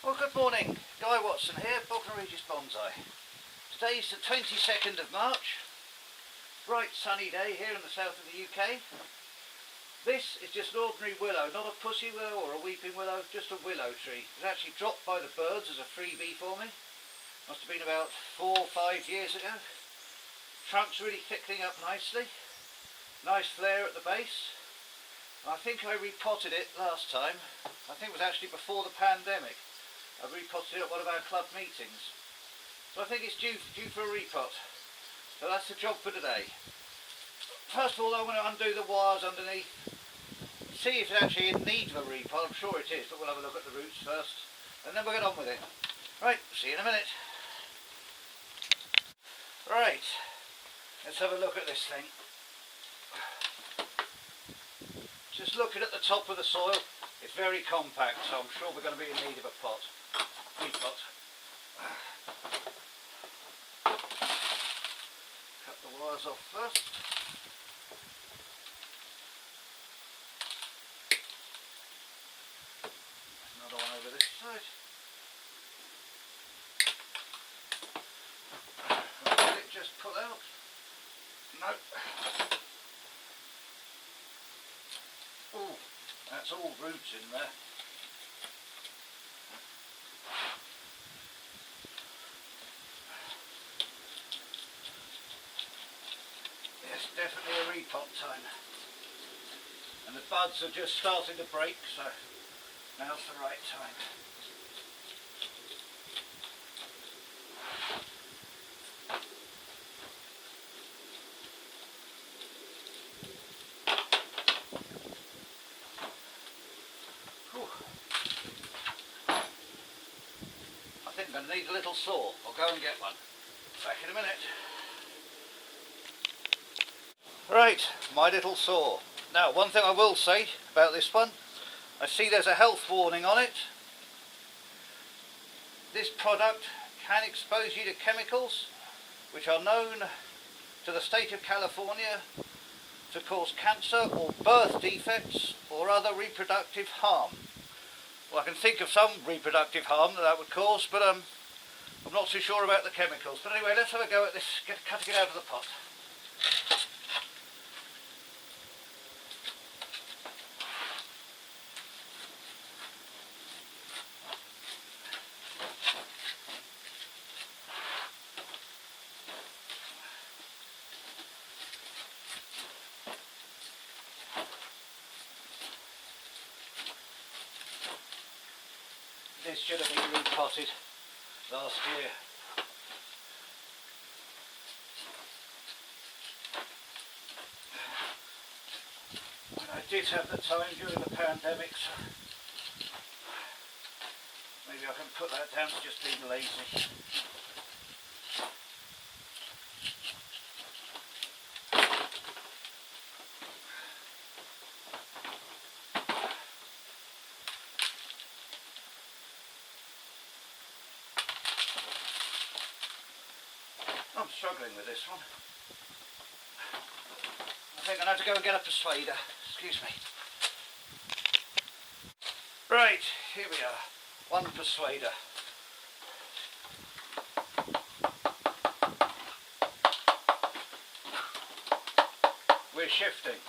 Well, good morning. Guy Watson here, Bognor Regis Bonsai. Today's the 22nd of March. Bright sunny day here in the south of the UK. This is just an ordinary willow, not a pussy willow or a weeping willow, just a willow tree. It was actually dropped by the birds as a freebie for me. Must have been about 4 or 5 years ago. Trunk's really thickening up nicely. Nice flare at the base. I think I repotted it last time. I think it was actually before the pandemic. I repotted it at one of our club meetings. So I think it's due for a repot. So that's the job for today. First of all, I want to undo the wires underneath. See if it's actually in need of a repot. I'm sure it is, but we'll have a look at the roots first. And then we'll get on with it. Right, see you in a minute. Right, let's have a look at this thing. Just looking at the top of the soil, it's very compact, so I'm sure we're going to be in need of a repot. Cut the wires off first. Another one over this side. Let it just pull out. No. Oh, that's all roots in there. Yes, definitely a repot time. And the buds are just starting to break, so now's the right time. I think I'm going to need a little saw. I'll go and get one. Back in a minute. Right, my little saw. Now, one thing I will say about this one, I see there's a health warning on it. This product can expose you to chemicals which are known to the state of California to cause cancer or birth defects or other reproductive harm. Well, I can think of some reproductive harm that would cause, but I'm not too sure about the chemicals. But anyway, let's have a go at this, cutting it out of the pot. This should have been repotted last year. And I did have the time during the pandemic, so maybe I can put that down to just being lazy. I'm struggling with this one. I think I'm going to have to go and get a persuader. Excuse me. Right, here we are. One persuader. We're shifting.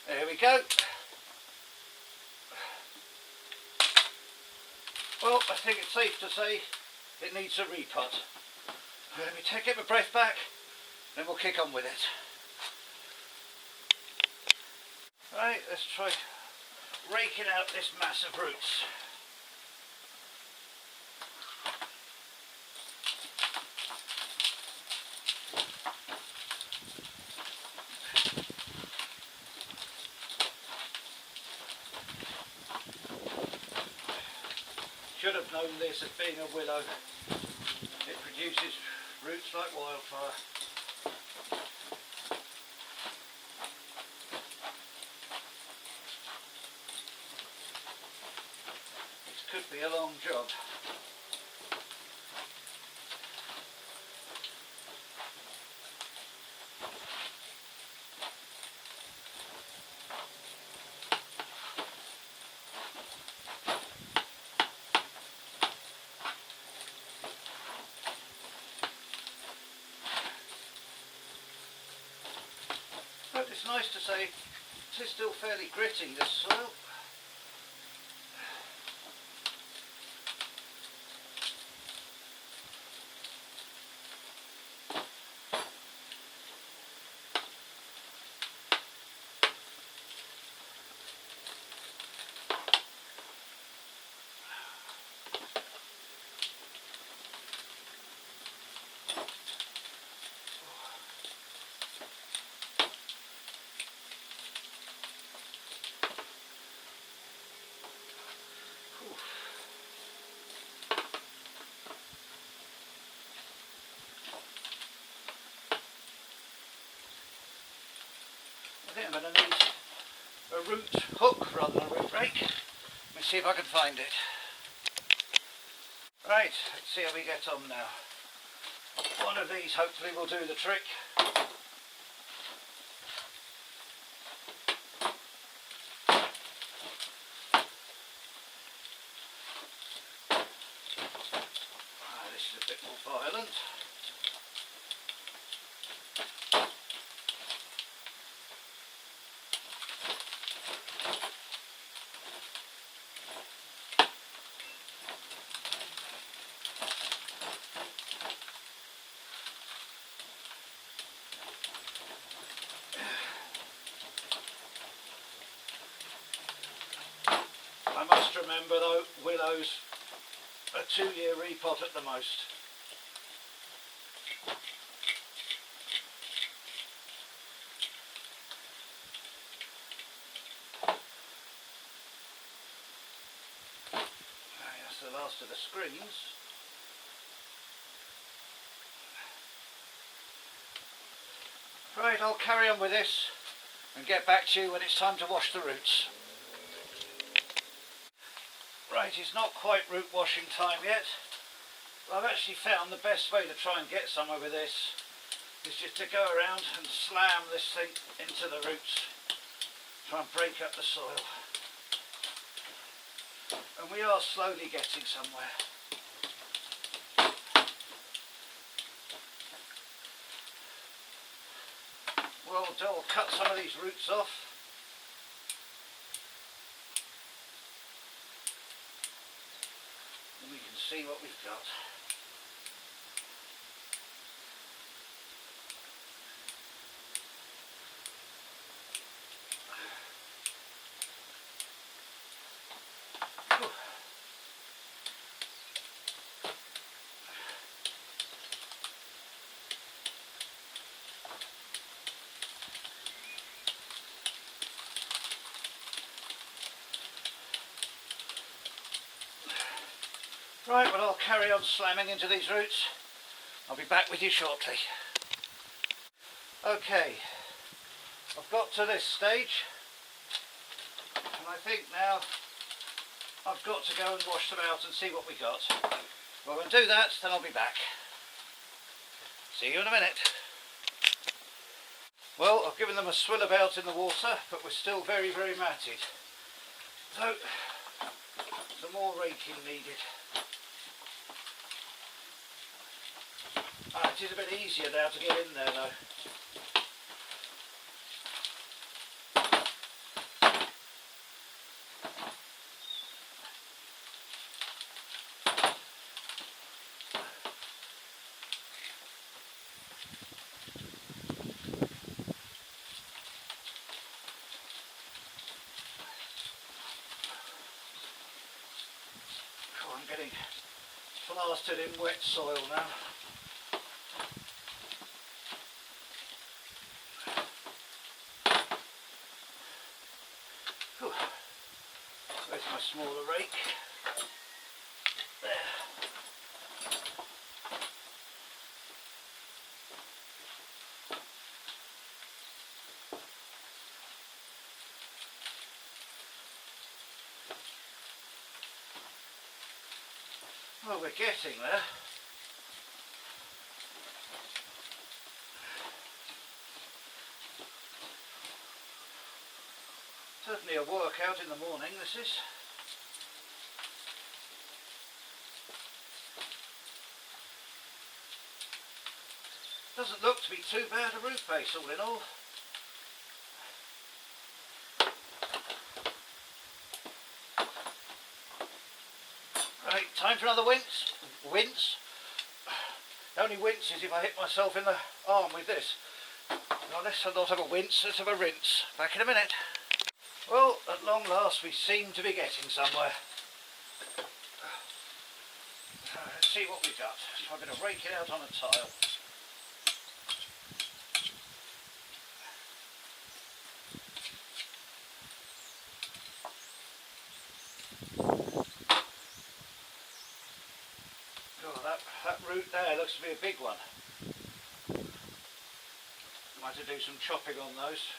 There we go. Well, I think it's safe to say it needs a repot. Let me get my breath back, then we'll kick on with it. Right, let's try raking out this mass of roots. Should have known this as being a willow. It produces roots like wildfire. This could be a long job. it's nice to say it is still fairly gritty, this soil. I think I'm going to need a root hook rather than a root rake. Let me see if I can find it. Right, let's see how we get on now. One of these hopefully will do the trick. This is a bit more violent. I must remember though, willows a 2-year repot at the most. That's the last of the screens. Right, I'll carry on with this and get back to you when it's time to wash the roots. Right, it's not quite root washing time yet. But I've actually found the best way to try and get somewhere with this is just to go around and slam this thing into the roots. Try and break up the soil. And we are slowly getting somewhere. Well, I'll cut some of these roots off. And we can see what we've got. Right, well I'll carry on slamming into these roots. I'll be back with you shortly. Okay, I've got to this stage and I think now I've got to go and wash them out and see what we got. Well, when I do that, then I'll be back. See you in a minute. Well, I've given them a swill about in the water, but we're still very, very matted. So, some more raking needed. It is a bit easier now to get in there though. I'm getting plastered in wet soil now. Where's my smaller rake? There. Well, we're getting there. Certainly a workout in the morning, this is. Doesn't look to be too bad a root base all in all. time for another wince. The only wince is if I hit myself in the arm with this. Now let's not have a wince, let's have a rinse. Back in a minute. Well, at long last we seem to be getting somewhere. Let's see what we've got. So I'm going to rake it out on a tile. That root there looks to be a big one. Might have to do some chopping on those.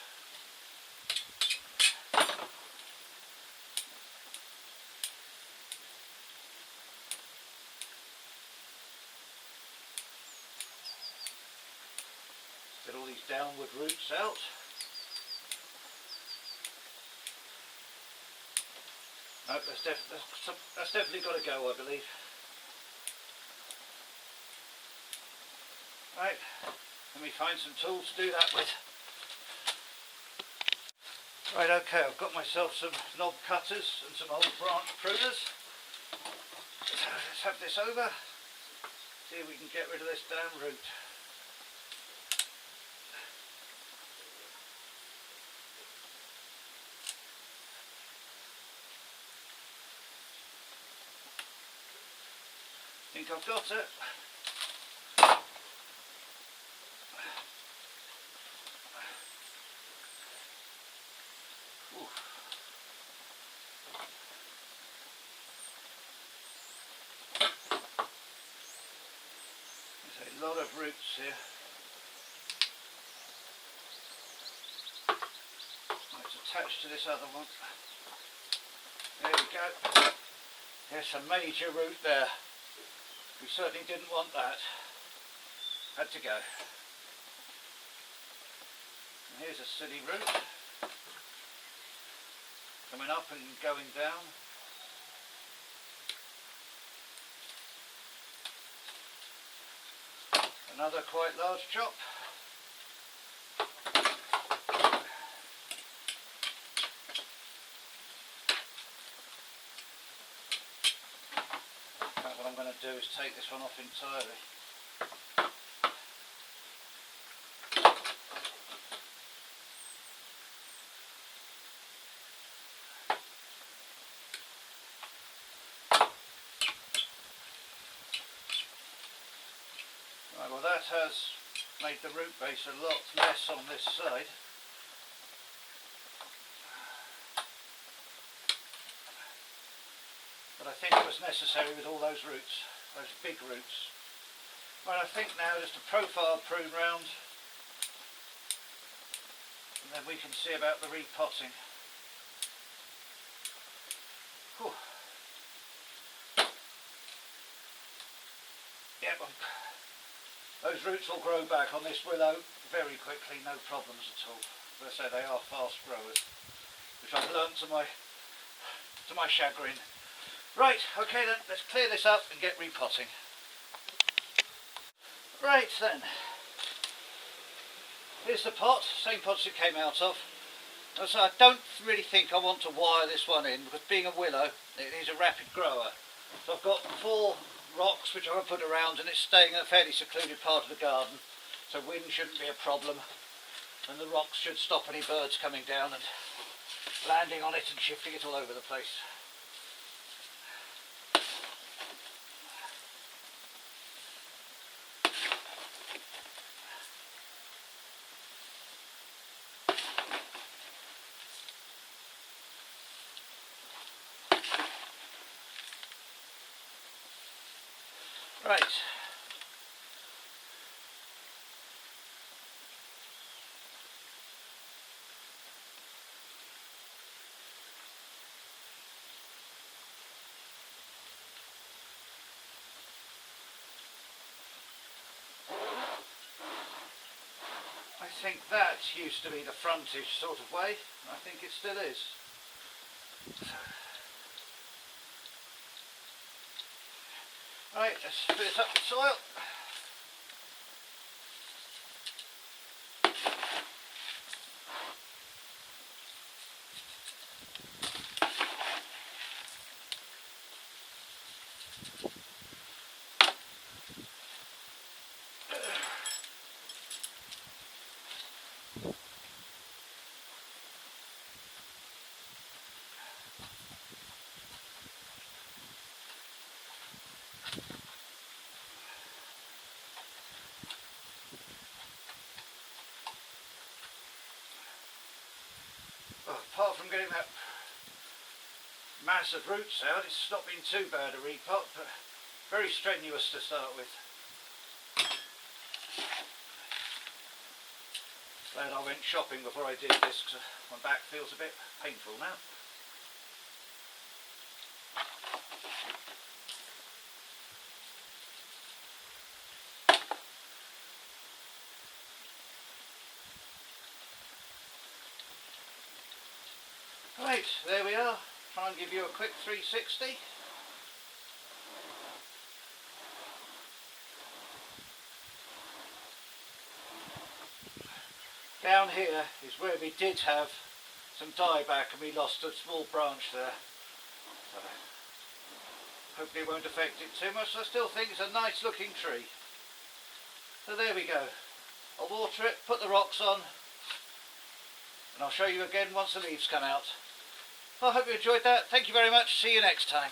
Get all these downward roots out. No, that's definitely got to go, I believe. Right, let me find some tools to do that with. Right, okay, I've got myself some knob cutters and some old branch pruners. So let's have this over, see if we can get rid of this damn root. Think I've got it. There's a lot of roots here. It's attached to this other one. There we go. There's a major root there. We certainly didn't want that. Had to go. And here's a silly root. Coming up and going down. Another quite large chop. What I'm going to do is take this one off entirely. Right, well that has made the root base a lot less on this side. But I think it was necessary with all those roots, those big roots. Right, I think now just a profile prune round, and then we can see about the repotting. Whew. Yeah, well, those roots will grow back on this willow very quickly, no problems at all. As I say, they are fast growers, which I've learnt to my chagrin. Right, okay then, let's clear this up and get repotting. Right then, here's the pot, same pot as it came out of. So I don't really think I want to wire this one in, because being a willow, it is a rapid grower. So I've got 4 rocks which I'm going to put around, and it's staying in a fairly secluded part of the garden, so wind shouldn't be a problem, and the rocks should stop any birds coming down and landing on it and shifting it all over the place. Right. I think that used to be the frontish sort of way. I think it still is. Right, let's fill it up with soil. apart from getting that mass of roots out, it's not been too bad a repot, but very strenuous to start with. Glad I went shopping before I did this because my back feels a bit painful now. Right, there we are. Try and give you a quick 360. Down here is where we did have some dieback and we lost a small branch there. So hopefully it won't affect it too much. I still think it's a nice looking tree. So there we go. I'll water it, put the rocks on, and I'll show you again once the leaves come out. I hope you enjoyed that. Thank you very much. See you next time.